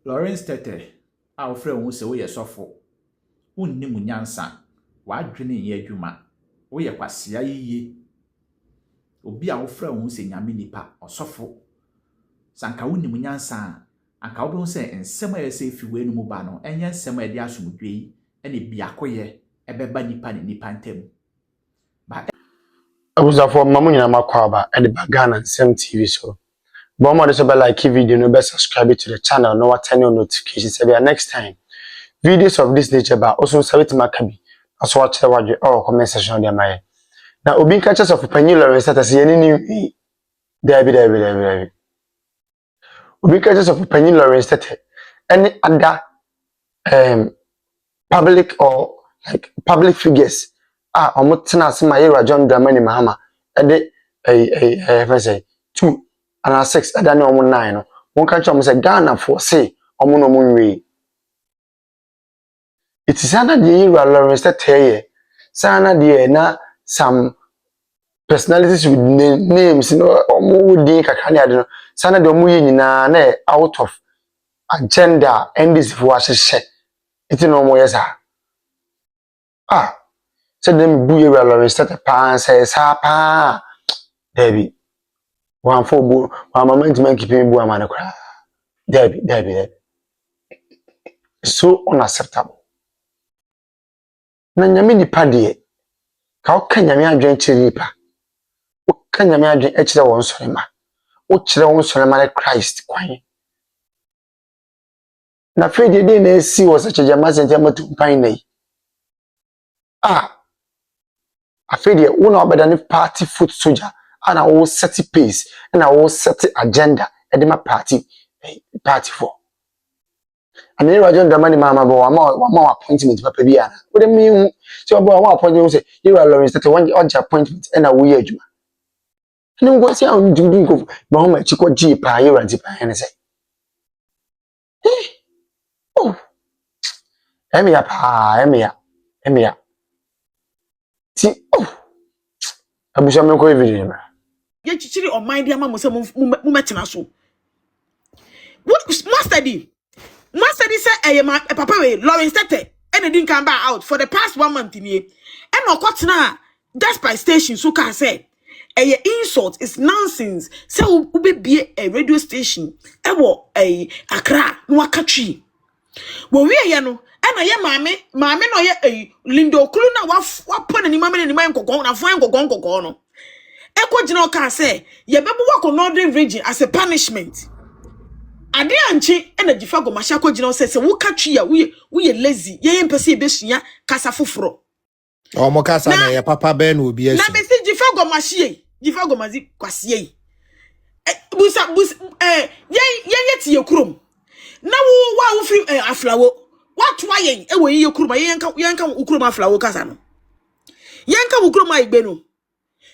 Lawrence Tete, our friend who say we are suffer. Wunni mu nyansa, wadwene ye adwuma. Wo ye kwasia yiye. Obi a wo friend who say nyame nipa osofo. Sanka wunni mu nyansa, anka wo be say ensem a yese fiwe no mu ba no, enye ensem a de asomdwe yi, ene biakoye ebeba nipa ne nipa ntem. Ba Abuzafo mamu nyina makwaba e de Ghana Nsem TV so. But more so be like video no be subscribe to the channel no what turn on notifications so next time videos of this nature ba also sabi to makabi aso watch the wadwe or comment section dey my na obi catches of panyi Lawrence Tete say ni David obi catches of panyi Lawrence Tete any other public or like public figures omotena asema Yera John Dramani Mahama e de say 2 and 6 adane omo 9 no won ka chom say Ghana for say omo no mo nwe it is ana de Yera Lawrence Tete ye sana de na some personalities with names no omo wodi kakra ne ade no sana de omo ye nyina na out of agenda and this for ahye it no mo yesa said them bu Yera Lawrence Tete pa say sa pa David one for bu one moment man keep bu amana kra David so unacceptable na nyame nipa de ka o ka nyame adwen chiri nipa o ka nyame adwen e kire won sorema o kire won sorema na Christ kwan na fe de na esi wo se chejama sente matu pan nei afede wo na obeda ne party foot soldier ana wo set pace na wo set agenda e de ma party for and Yera John Dramani Mahama bo wa appointment papa bi ana wo de mi so bo wa appointment say Yera Lawrence Tete one appointment e na wo ye adwuma ni ngo si an dudu ko ba ho ma chi ko gi pa Yera di pa ne say Emia ti abusha me ko video ma ye chichiri on mind ya ma mo se mu metina so what master di say papa we Lawrence Tete and didn't come back out for the past 1 month in here and no kotena despite station so can say insult is nonsense say we be a radio station e wo Accra no akatwi wo we ye no na ye maame no ye Lindo Kulu na wa pon ni maame ni man kokon na fo kokon no eko gina o ka say ye bebo wako northern region as a punishment ade anchi na Jifa Gomashi akogina o say wo katwi ya we lazy ye mpese ebesua kasa foforo omo kasa na ye papa ben obi asu na me say Jifa Gomazi kwase busa ye tie kurom na wo free aflawo what why yen e we ye kuruma yenka ukuruma aflawo kasa no yenka ukuruma igbe no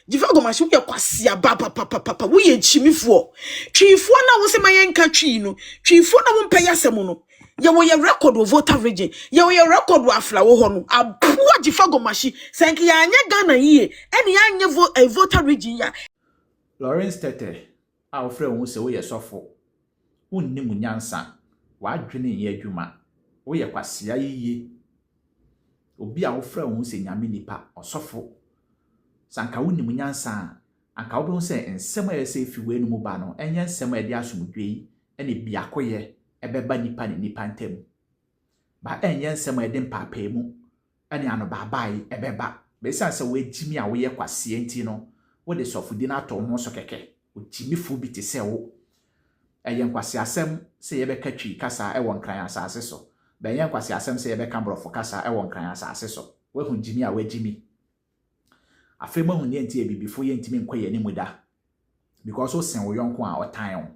Jifa Gomashi wo ye kwase aba papa wo ye chimifo twifo na wo se ma yenka twi no twifo na wo mpaya asem no ye wo ye record of voter region ye wo ye record of aflawo ho no apoa Jifa Gomashi senke ya anya Ghana yie ene ya anya voter region ya Lawrence Tete, our friend who say we are suffer. Wunni mu nyansa, wadwene ye adwuma. Wo ye kwasia yiye. Obi a wo friend who say nyame nipa osofo. Sanka wunni mu nyansa, anka wo be say ensem a yese fiwe no mu ba no, enye ensem a de asomdwe yi, ene biakoye ebeba nipa ne nipa ntem. Ba enye ensem a de mpapa mu, ene ano babai ebeba. Be say we jimi a wo ye kwasia enti no. Wo de sofudi na to ho so keke otimifu bi te se wo eyen kwase asem se ye beka twi kasa e won kran asase so be yen kwase asem se ye beka brofo kasa e won kran asase so we hu jimi a we jimi afema hu ne enti ebibifo ye ntimi nkoye ni muda because o sen wo yonko a otan wo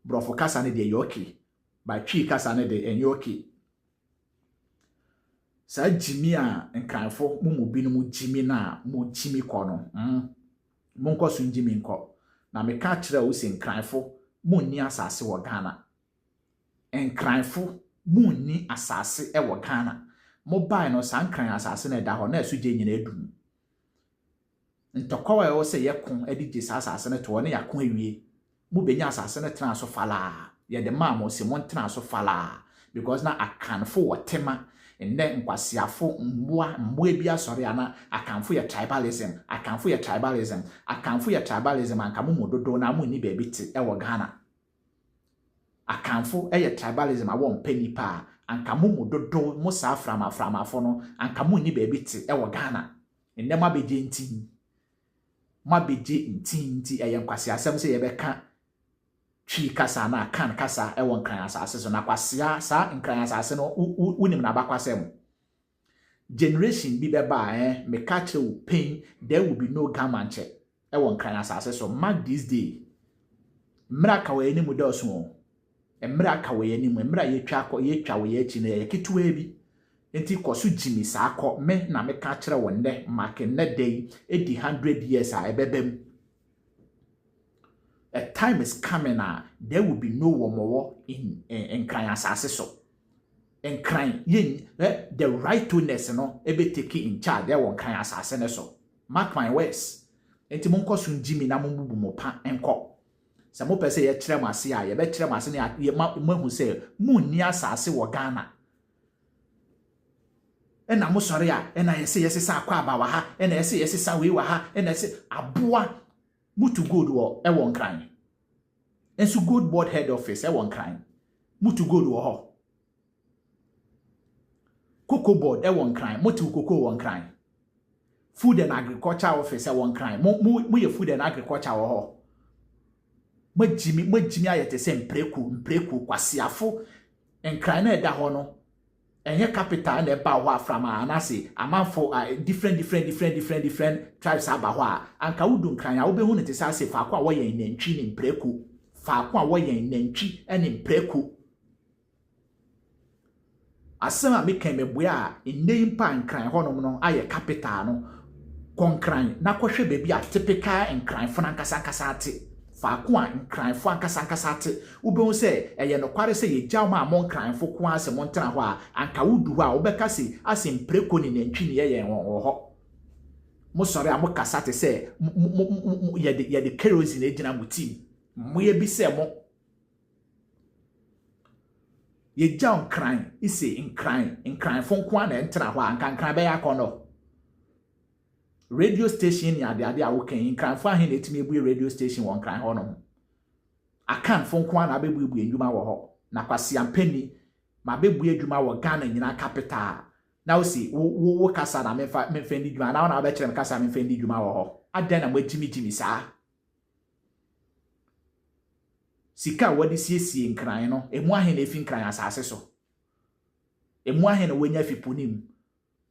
brofo kasa ne de yoki ba twi kasa ne de enyoki sa jimi a nkranfo mu binu mu jimi na mu jimi ko no monko so njimi nko na me ka kire wo se nkranfo munni asase wo Ghana nkranfo munni asase e wo Ghana mobile no san kran asase na da ho na asuje nyina edum ntokwa wo se yekon edije asase ne to ne yakon awie mu benya asase ne tran so fala ye de ma mo se montena so fala because na akanfo wotema enne nkwasiafo mboa bi asori ana akanfo ye tribalism akanfo ye tribalism anka mo dodo na mo ni baabi te e wo Ghana akanfo ye tribalism awo mpani pa anka mo dodo mo sa aframafo no anka mo ni baabi te e wo Ghana enne ma beje ntinti eye nkwasiasem se ye beka twi kasa na kan kasa e won kran asase so na kwasia sa nkran asase no unim na bakwasem generation bi beba me catch you pain there will be no gamanche e won kran asase so mark this day mra ka we ni mu do so mra ka we ni mu mra ye twa we ye chi na ye ketuwa bi enti koso jimi sa akọ me na me ka kire won ne mark na day edi 100 years a ebebem. A time is coming there will be no more in crying asase so. And crying the rightfulness no ebe take in charge there won crying asase so. Mark my words. Enti monko sun Jimmy na mbubu mo pa enko. Sa mo pese ye kire mase a ye be kire mase ne ye mahu se mu ni asase wo Ghana. Ena mo sori a ena ye se sa akwa aba wa ha ena ye se sa we wa ha ena se aboa mutu good wo e won kran ensu good board head office e won kran mutu good wo ho cocoa board e won kran mutu cocoa won kran food and agriculture office e won kran mu ye food and agriculture wo ho majimi ayete se mpreku kwasiafo enkran na eda ho no enye capital na eba ho aframa anase amanfo different tribes aba ho a anka wudu nkran ya obehu ne tesa se fa kwa woyen nantwi ne mpreku fa kwa woyen nantwi ene mpreku asema meka mebua a ennempa nkran ho no aye capital no konkran na kohwe bebi a typical nkran fo na nkasa ate fa kwa nkran fo nkasa ate ubehu se eye no kware se ye jaw ma mon nkran fo kwa ase montena ho a anka wudu ho a obeka se ase mpreko ni nantwi ne ye ho mo sori amo kasa te se ye de kerosene ejina mutim mo ye bi se mo ye jaw nkran ise nkran fo kwa na entena ho a nkran be ya kono radio station ya de a wokan nkran fo ahe na etimi ebu radio station won nkran ho no akan fo kwa na bebu enjuma wo ho na kwase ampani ma bebu edjuma wo Ghana nyina capital na o si wo kasa na memfa ndi djuma na ona be kire kasa memfa ndi djuma wo ho adan na magimi saa sika wadi siesie nkran no emu ahe na efi nkran asase so emu ahe na wonya fiponim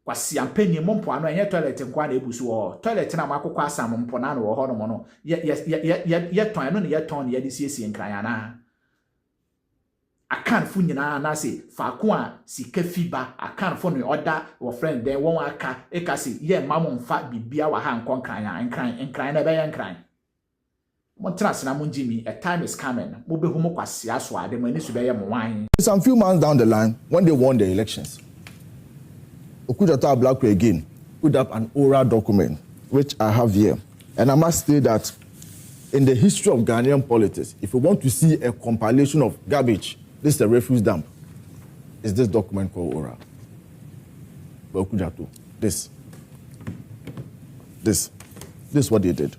kwasi ampani mompo ano enye toilet nkwa na ebusu wo toilet na makokwa asam mompo na wo ho no mo no ye ton no ne ye ton ye di siesie nkran na akan fu nyina na se fa ko a sika fiba akan fo no order wo friend then won aka e ka se ye mamo mfa bibia wa ha nkon nkran na be ye nkran mo trust na mo Jimmy a time is coming mo be hu mo kwasi aso ade mo ani su be ye mo wan. Some few months down the line when they won the elections, Okudjata Ablakwa again put up an oral document which I have here, and I must say that in the history of Ghanaian politics, if you want to see a compilation of garbage, this is a refuse dump. Is this document called oral? But Okudjata, this is what they did.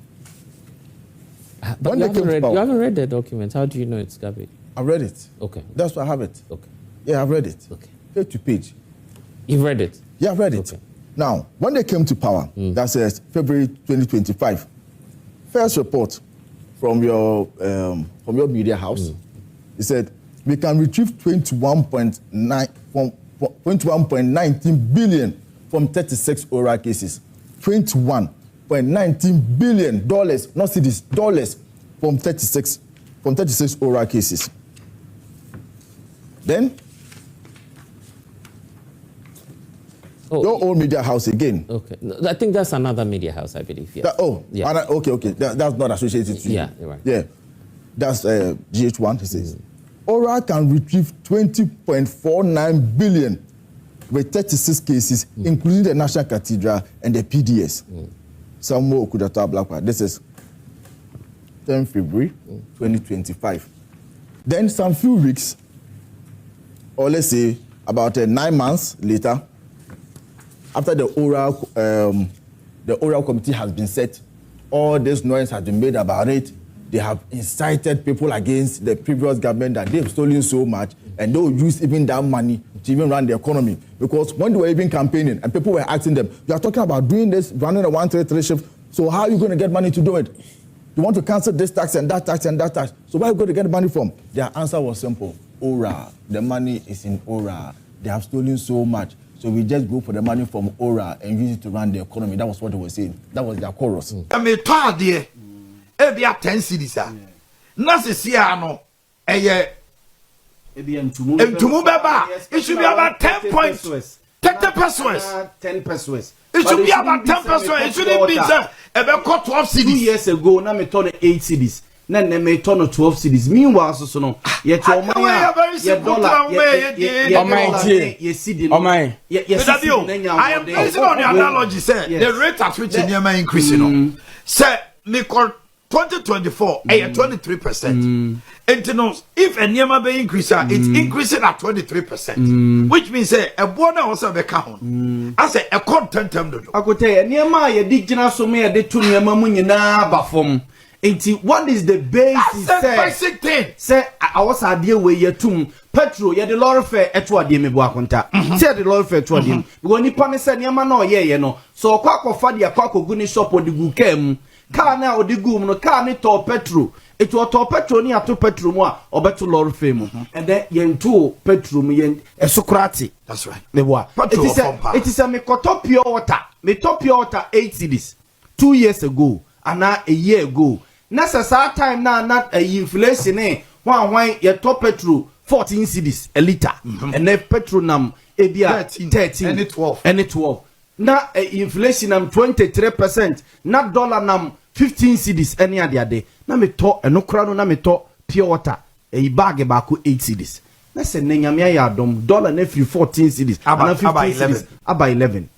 But you haven't read the document. How do you know it's garbage? I read it. Okay. That's why I have it. Okay. Yeah, I've read it. Okay. Page to page. You've read it? Yeah, I've read it. Okay. Now, when they came to power, that says February 2025, first report from your media house, it said we can retrieve 21.19 billion from 36 oral cases. $21.19 billion, not cedis, dollars from 36 oral cases. Then your own media house again. Okay. No, I think that's another media house, I believe. Yeah. Yeah. Okay. That's not associated to you. Yeah, you're right. Yeah. That's GH1, he says. Oral can retrieve 20.49 billion with 36 cases, including the National Cathedral and the PDS. Samuel Okudjata Ablakwa. This is 10 February 2025. Then some few weeks, or let's say about 9 months later, after the oral committee has been set, all this noise has been made about it. They have incited people against the previous government that they've stolen so much, and they'll use even that money to even run the economy. Because when they were even campaigning and people were asking them, you are talking about doing this, running a 133 shift, so how are you going to get money to do it? You want to cancel this tax and that tax and that tax. So where are you going to get the money from? Their answer was simple. ORA. The money is in ORA. They have stolen so much. So we just go for the money from ORA and use it to run the economy. That was what they were saying. That was their chorus. I mean, 10 cities. Nasi siano. It should be about 10 points. 30 pesos. 10 pesos. It should be about 10 pesos. It shouldn't be about 12 cities. 2 years ago, na me turn 8 cities. Na me turn 12 cities. Meanwhile, so no. Yet your money, your dollar, I am basing on the analogy. Say the rate at which Niema increasing. Say me call 2024, 23%. And you know, if a Niema be increase, it's increasing at 23%. Which means say a bona also be count. I say a content term. I could tell you, Niema, you did general so me de to Niema money na bafom. What is the basic basic thing? Say I was idea where you tum petrol, you the lorry fare at what me boaconta. Say the lorry fare to him. When you promise Niema no, you know. So quack of Fadia quack of Guni shop or the Gukem. Car now the goom no car ni to petrol. It was to petrol ni to petrol mo or better lorry fame. And then yen to petrol yen a Socrates. That's right. It is a me top pure water. Me top pure water 8 cities 2 years ago and now a year ago. Necessary time now not a inflation why your top petrol 14 cities a liter and then petrol nam ebia 13 and 12 now inflation nam 23% not dollar nam 15 cities any other day na me to no crano na me to pure water a bag about 8 cities na say nyame ya dom dollar na free 14 cities about 15 cities about 11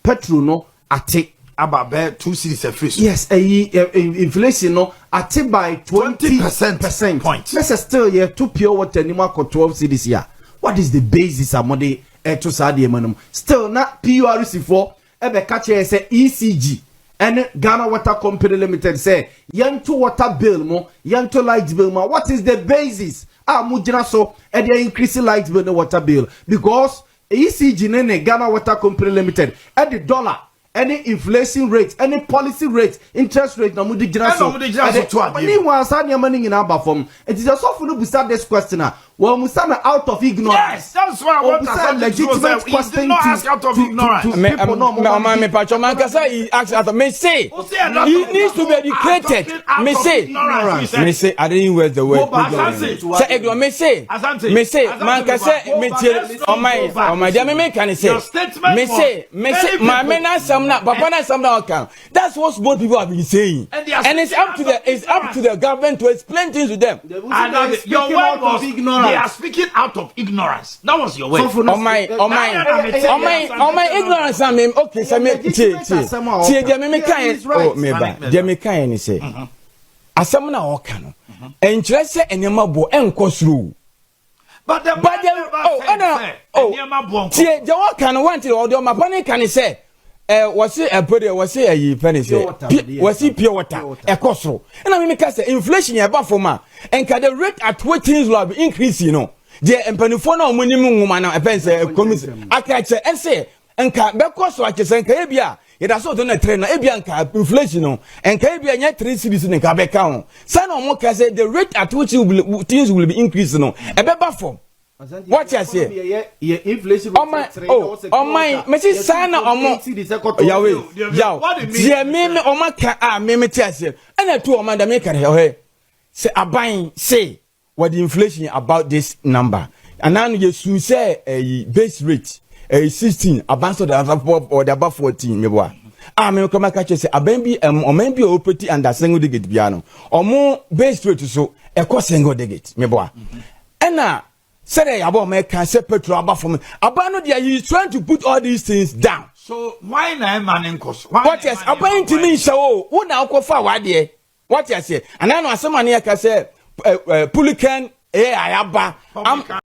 petrol no ate about 2 cities a free. Yes, inflation no at by 20% point. Let's still here 2 pure water anymore 12 cities here. What is the basis of money to Saudi Emanum? Still not PURC4 ebe catch say ECG and Ghana Water Company Limited say yanto water bill mo yanto light bill mo. What is the basis? Mujina so and they increase light bill and water bill because ECG nene Ghana Water Company Limited at the dollar. Any inflation rate, any policy rate, interest rate, no mudi jinaso. Anyone say your money in our form. It is also for to start this question. Well, Musana out of ignorance. Yes, that's why I want to say legitimate question. Not ask out of ignorance. Me patcho man kasa he ask out of me say he needs to be educated. Me say I didn't use the word ignorance. Say ignorance. Me say man kasa me tell on my dear me can say me say my men are some na papa na some na account. That's what both people have been saying. And it's up to the government to explain things to them. Your word was ignorance. They are speaking out of ignorance. That was your word. On my ignorance, I mean, okay, so me, me can say, asamna okano, interest and yamabo and kosru. But the Jawakan wanted or my panic can say. Was it a pretty was it a penny was it pure water a costro and I mean say inflation above for ma and can the rate at which things will be increase the penifona minimum woman a pen say I catch and say and can be cost like a Caribbean it has also done a train inflation and Caribbean yet 3 cities in the Quebec count son or more can say the rate at which things will be increasing a better form. What you say? Inflation. Oh my, Mrs. Sana, Yahweh, me, oh my, me, and I told Amanda Maker, say, I buying, say, what the inflation about this number, and now you say a base rate, a 16, advance of the above 14, me boy. Me come catch say, a baby, or maybe operating under single digit piano, or more base rate so, a cost single digit, me boy. And now, say about me can say petrol about for me. Abano dia you trying to put all these things down. So why na man in cost? What yes, about to me so who na go for what there? What you say? And I know someone here can say Pulican AI aba